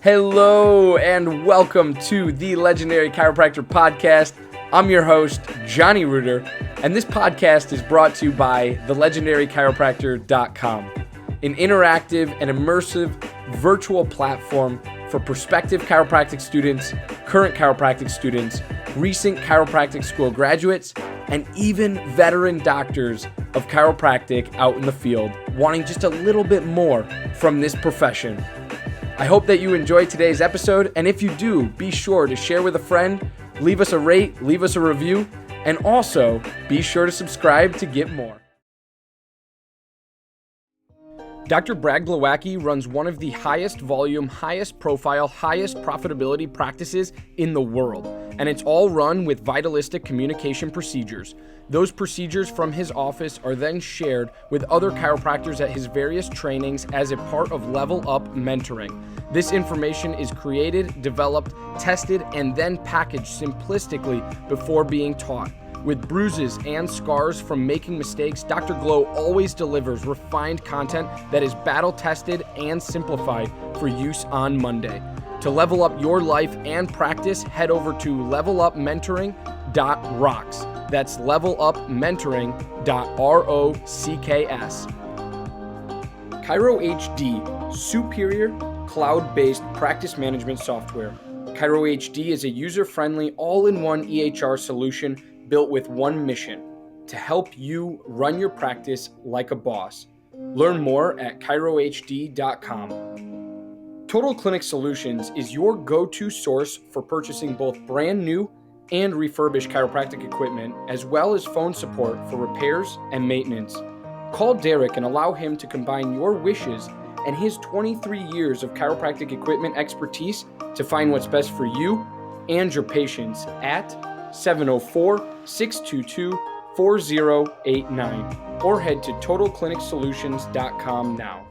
Hello and welcome to the Legendary Chiropractor Podcast. I'm your host, Johnny Reuter, and this podcast is brought to you by thelegendarychiropractor.com, an interactive and immersive virtual platform for prospective chiropractic students, current chiropractic students, recent chiropractic school graduates, and even veteran doctors of chiropractic out in the field wanting just a little bit more from this profession. I hope that you enjoyed today's episode, and if you do, be sure to share with a friend, leave us a rate, leave us a review, and also be sure to subscribe to get more. Dr. Brad Glowacki runs one of the highest volume, highest profile, highest profitability practices in the world, and it's all run with vitalistic communication procedures. Those procedures from his office are then shared with other chiropractors at his various trainings as a part of Level Up mentoring. This information is created, developed, tested, and then packaged simplistically before being taught. With bruises and scars from making mistakes, Dr. Glow always delivers refined content that is battle-tested and simplified for use on Monday. To level up your life and practice, head over to levelupmentoring.rocks. That's levelupmentoring.rocks. Chiro HD, superior cloud-based practice management software. Chiro HD is a user-friendly, all-in-one EHR solution built with one mission: to help you run your practice like a boss. Learn more at chirohd.com. Total Clinic Solutions is your go-to source for purchasing both brand new and refurbished chiropractic equipment, as well as phone support for repairs and maintenance. Call Derek and allow him to combine your wishes and his 23 years of chiropractic equipment expertise to find what's best for you and your patients at 704-622-4089 or head to totalclinicsolutions.com now.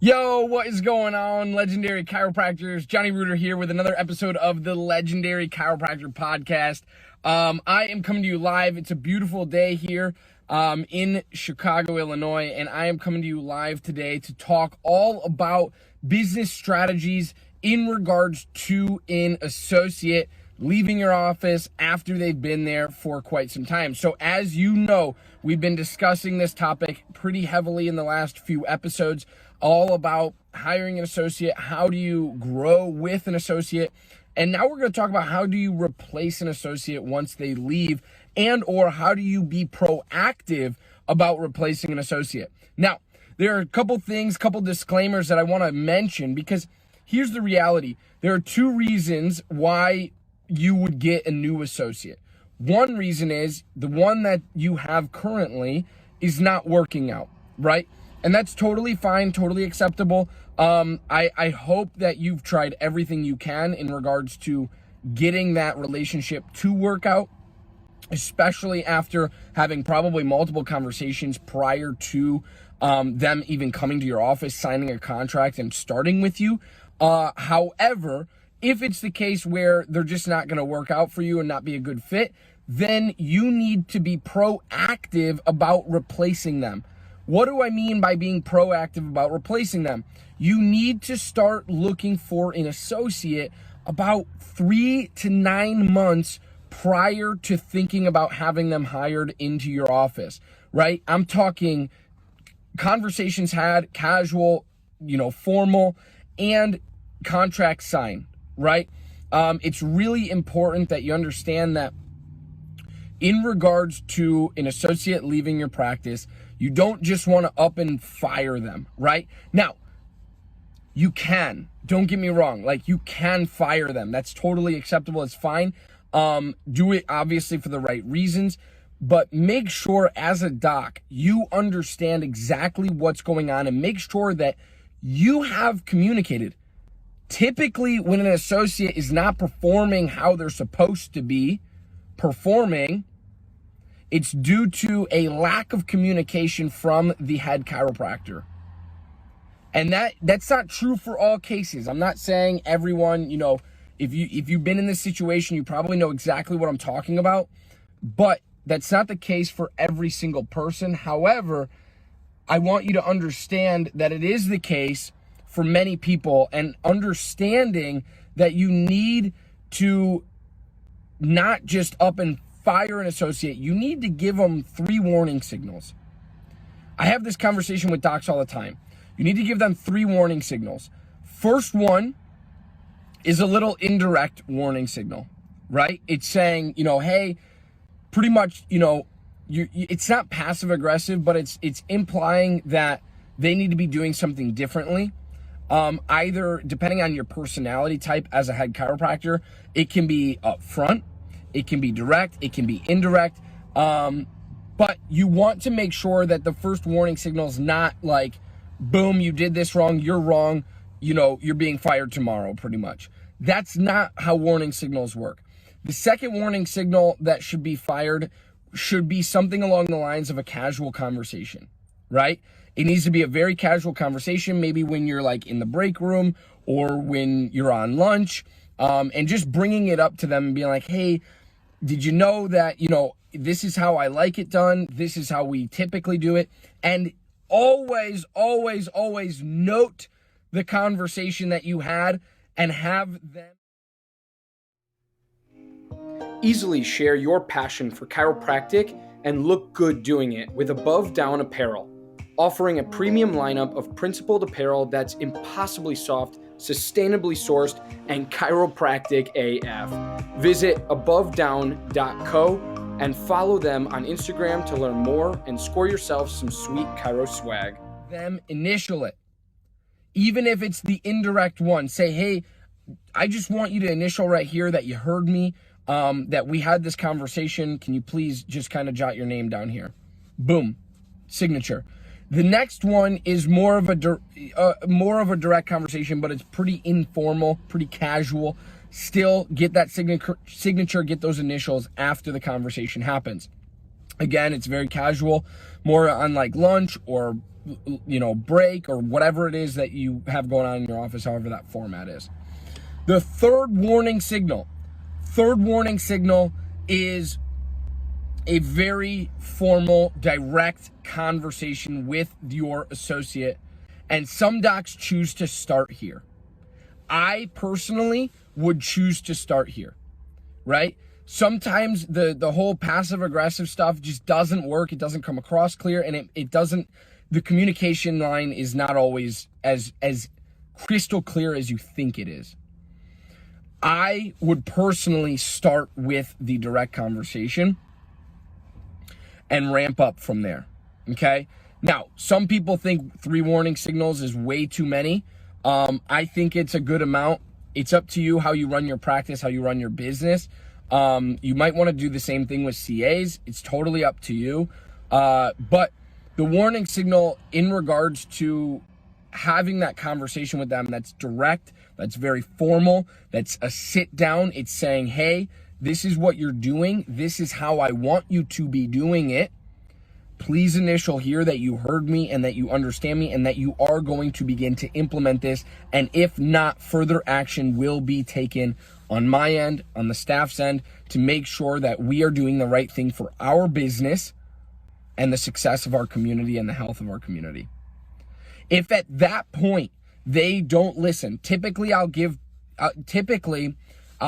Yo, what is going on, Legendary Chiropractors? Johnny Reuter here with another episode of the Legendary Chiropractor Podcast. I am coming to you live. It's a beautiful day here in Chicago, Illinois, and I am coming to you live today to talk all about business strategies in regards to an associate leaving your office after they've been there for quite some time. So as you know, we've been discussing this topic pretty heavily in the last few episodes, all about hiring an associate, how do you grow with an associate, and now we're going to talk about how do you replace an associate once they leave, and or how do you be proactive about replacing an associate. Now, there are a couple disclaimers that I want to mention, because here's the reality. There are two reasons why you would get a new associate. One reason is the one that you have currently is not working out, right? And that's totally fine, totally acceptable. I hope that you've tried everything you can in regards to getting that relationship to work out, especially after having probably multiple conversations prior to them even coming to your office, signing a contract, and starting with you. However, if it's the case where they're just not going to work out for you and not be a good fit, then you need to be proactive about replacing them. What do I mean by being proactive about replacing them? You need to start looking for an associate about 3 to 9 months prior to thinking about having them hired into your office, right? I'm talking conversations had, casual, formal, and contract signed, right? It's really important that you understand that in regards to an associate leaving your practice, you don't just want to up and fire them, right? Now, you can, don't get me wrong, you can fire them. That's totally acceptable. It's fine. Do it obviously for the right reasons, but make sure as a doc, you understand exactly what's going on and make sure that you have communicated. Typically, when an associate is not performing how they're supposed to be performing, it's due to a lack of communication from the head chiropractor. And that's not true for all cases. I'm not saying everyone, if you've been in this situation, you probably know exactly what I'm talking about, but that's not the case for every single person. However, I want you to understand that it is the case for many people, and understanding that you need to not just up and fire an associate. You need to give them 3 warning signals. I have this conversation with docs all the time. You need to give them 3 warning signals. First one is a little indirect warning signal, right? It's saying, hey, pretty much, it's not passive aggressive, but it's implying that they need to be doing something differently. Either depending on your personality type as a head chiropractor, it can be upfront, it can be direct, it can be indirect. But you want to make sure that the first warning signal is not like, boom, you did this wrong, you're wrong, you're being fired tomorrow, pretty much. That's not how warning signals work. The second warning signal that should be fired should be something along the lines of a casual conversation, right? It needs to be a very casual conversation, maybe when you're like in the break room or when you're on lunch, and just bringing it up to them and being like, hey, did you know that, this is how I like it done. This is how we typically do it. And always, always, always note the conversation that you had and have them easily share your passion for chiropractic and look good doing it with Above Down Apparel, offering a premium lineup of principled apparel that's impossibly soft, sustainably sourced, and chiropractic AF. Visit abovedown.co and follow them on Instagram to learn more and score yourself some sweet chiro swag. Them initial it. Even if it's the indirect one, say, hey, I just want you to initial right here that you heard me, that we had this conversation. Can you please just kind of jot your name down here? Boom, signature. The next one is more of a direct conversation, but it's pretty informal, pretty casual. Still get that signature, get those initials after the conversation happens. Again, it's very casual, more on like lunch or break or whatever it is that you have going on in your office, however that format is. The third warning signal is a very formal, direct conversation with your associate, and some docs choose to start here. I personally would choose to start here, right? Sometimes the whole passive aggressive stuff just doesn't work. It doesn't come across clear, and it doesn't, the communication line is not always as crystal clear as you think it is. I would personally start with the direct conversation and ramp up from there, okay? Now, some people think 3 warning signals is way too many. I think it's a good amount. It's up to you how you run your practice, how you run your business. You might want to do the same thing with CAs. It's totally up to you. But the warning signal in regards to having that conversation with them that's direct, that's very formal, that's a sit down. It's saying, hey, this is what you're doing. This is how I want you to be doing it. Please initial here that you heard me and that you understand me and that you are going to begin to implement this. And if not, further action will be taken on my end, on the staff's end, to make sure that we are doing the right thing for our business and the success of our community and the health of our community. If at that point they don't listen, typically I'll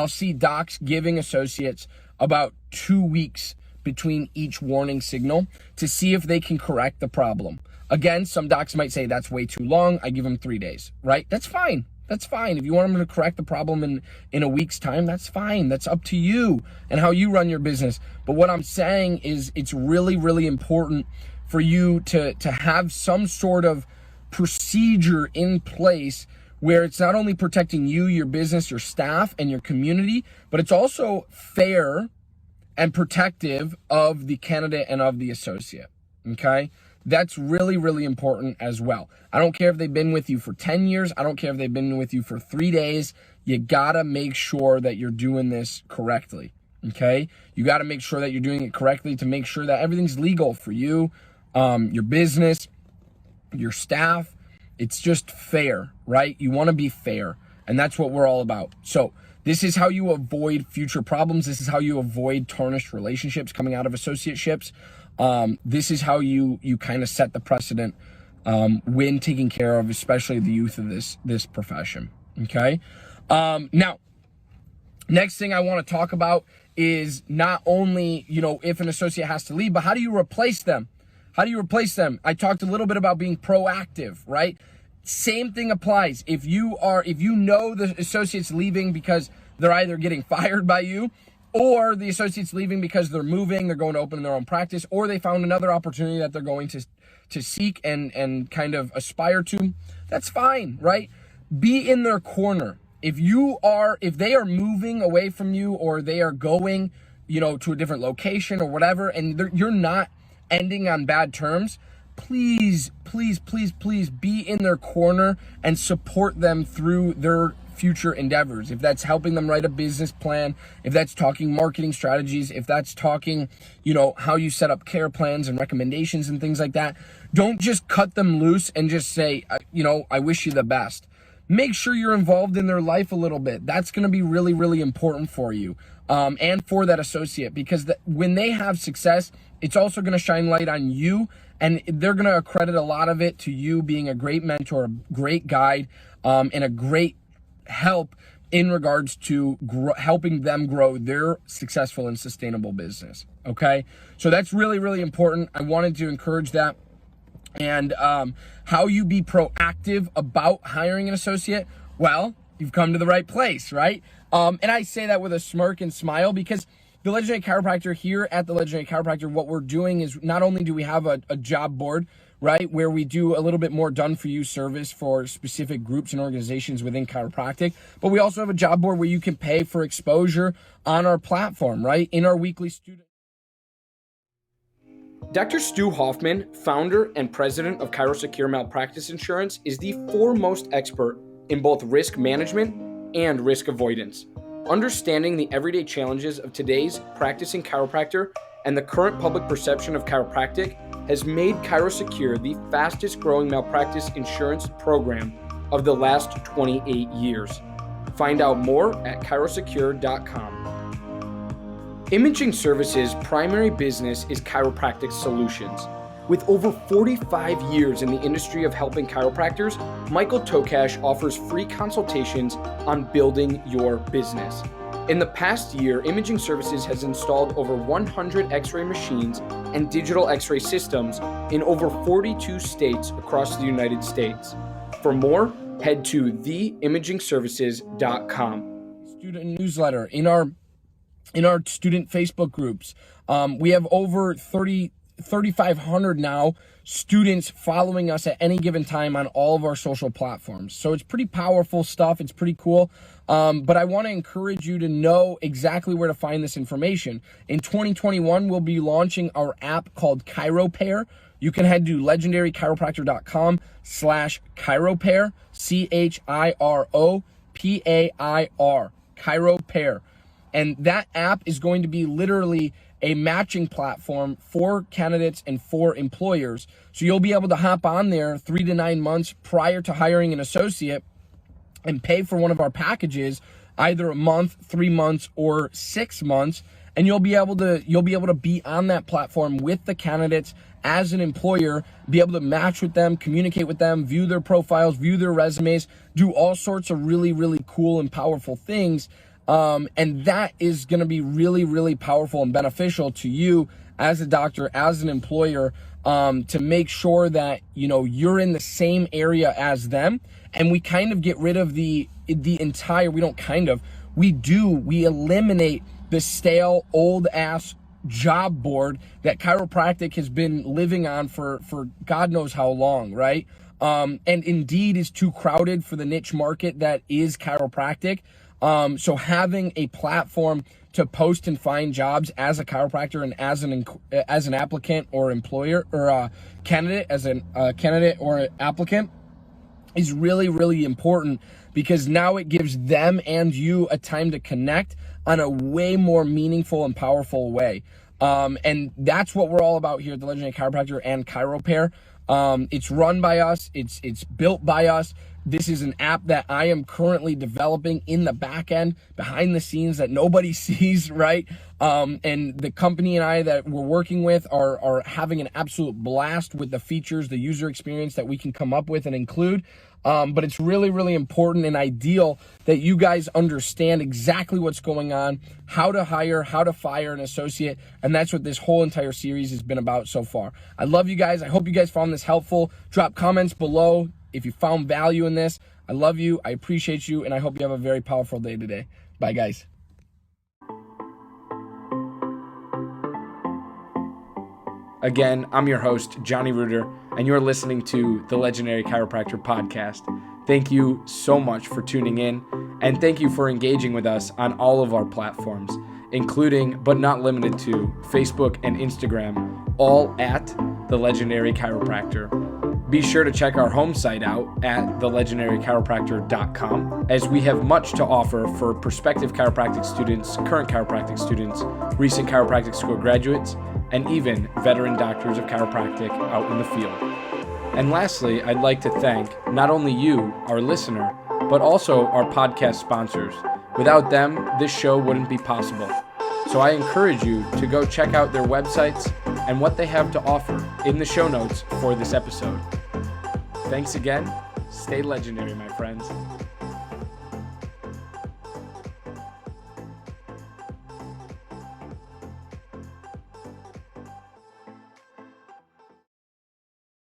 see docs giving associates about 2 weeks between each warning signal to see if they can correct the problem. Again, some docs might say that's way too long. I give them 3 days, right? That's fine. That's fine. If you want them to correct the problem in a week's time, that's fine. That's up to you and how you run your business. But what I'm saying is it's really, really important for you to have some sort of procedure in place where it's not only protecting you, your business, your staff, and your community, but it's also fair and protective of the candidate and of the associate, okay? That's really, really important as well. I don't care if they've been with you for 10 years. I don't care if they've been with you for 3 days. You gotta make sure that you're doing this correctly, okay? You gotta make sure that you're doing it correctly to make sure that everything's legal for you, your business, your staff. It's just fair, right? You wanna be fair, and that's what we're all about. So this is how you avoid future problems. This is how you avoid tarnished relationships coming out of associateships. This is how you kind of set the precedent when taking care of, especially the youth of this profession. Okay. Now, next thing I want to talk about is not only, if an associate has to leave, but how do you replace them? How do you replace them? I talked a little bit about being proactive, right? Same thing applies. If you know the associate's leaving because they're either getting fired by you, or the associate's leaving because they're moving, they're going to open their own practice, or they found another opportunity that they're going to seek and kind of aspire to, that's fine, right? Be in their corner. If they are moving away from you, or they are going, to a different location or whatever, and you're not ending on bad terms, please, please, please, please be in their corner and support them through their future endeavors. If that's helping them write a business plan, if that's talking marketing strategies, if that's talking, how you set up care plans and recommendations and things like that, don't just cut them loose and just say, I wish you the best. Make sure you're involved in their life a little bit. That's going to be really, really important for you, and for that associate, because when they have success, it's also going to shine light on you, and they're going to accredit a lot of it to you being a great mentor, a great guide, and a great help in regards to helping them grow their successful and sustainable business. Okay. So that's really, really important. I wanted to encourage that. And how you be proactive about hiring an associate, well, you've come to the right place, right? And I say that with a smirk and smile, because the Legendary Chiropractor, here at the Legendary Chiropractor, what we're doing is not only do we have a job board, right, where we do a little bit more done-for-you service for specific groups and organizations within chiropractic, but we also have a job board where you can pay for exposure on our platform, right, in our weekly student. Dr. Stu Hoffman, founder and president of Chiropractic Malpractice Insurance, is the foremost expert in both risk management and risk avoidance. Understanding the everyday challenges of today's practicing chiropractor and the current public perception of chiropractic has made Chiropractic the fastest growing malpractice insurance program of the last 28 years. Find out more at chiropractic.com. Imaging Services' primary business is chiropractic solutions. With over 45 years in the industry of helping chiropractors, Michael Tokash offers free consultations on building your business. In the past year, Imaging Services has installed over 100 X-ray machines and digital X-ray systems in over 42 states across the United States. For more, head to theimagingservices.com. Student newsletter in our student Facebook groups. We have over 3,500 now students following us at any given time on all of our social platforms. So it's pretty powerful stuff. It's pretty cool. But I want to encourage you to know exactly where to find this information. In 2021, we'll be launching our app called Chiropair. You can head to legendarychiropractor.com/chiropair, CHIROPAIR, Chiropair. And that app is going to be literally a matching platform for candidates and for employers. So you'll be able to hop on there 3 to 9 months prior to hiring an associate and pay for one of our packages, either a month, 3 months, or 6 months. And you'll be able to be on that platform with the candidates as an employer, be able to match with them, communicate with them, view their profiles, view their resumes, do all sorts of really, really cool and powerful things. And that is going to be really, really powerful and beneficial to you as a doctor, as an employer, to make sure that, you're in the same area as them. And we kind of get rid of we eliminate the stale, old ass job board that chiropractic has been living on for God knows how long, right? And Indeed is too crowded for the niche market that is chiropractic. So having a platform to post and find jobs as a chiropractor and as an applicant or employer or a candidate, candidate or applicant, is really, really important, because now it gives them and you a time to connect on a way more meaningful and powerful way. And that's what we're all about here at the Legendary Chiropractor and Chiropair. It's run by us. It's built by us. This is an app that I am currently developing in the back end, behind the scenes, that nobody sees, right? And the company and I that we're working with are having an absolute blast with the features, the user experience that we can come up with and include. But it's really, really important and ideal that you guys understand exactly what's going on, how to hire, how to fire an associate. And that's what this whole entire series has been about so far. I love you guys. I hope you guys found this helpful. Drop comments below if you found value in this. I love you. I appreciate you. And I hope you have a very powerful day today. Bye, guys. Again, I'm your host, Johnny Reuter, and you're listening to the Legendary Chiropractor podcast. Thank you so much for tuning in, and thank you for engaging with us on all of our platforms, including, but not limited to, Facebook and Instagram, all at the Legendary Chiropractor. Be sure to check our home site out at thelegendarychiropractor.com, as we have much to offer for prospective chiropractic students, current chiropractic students, recent chiropractic school graduates, and even veteran doctors of chiropractic out in the field. And lastly, I'd like to thank not only you, our listener, but also our podcast sponsors. Without them, this show wouldn't be possible. So I encourage you to go check out their websites and what they have to offer in the show notes for this episode. Thanks again. Stay legendary, my friends.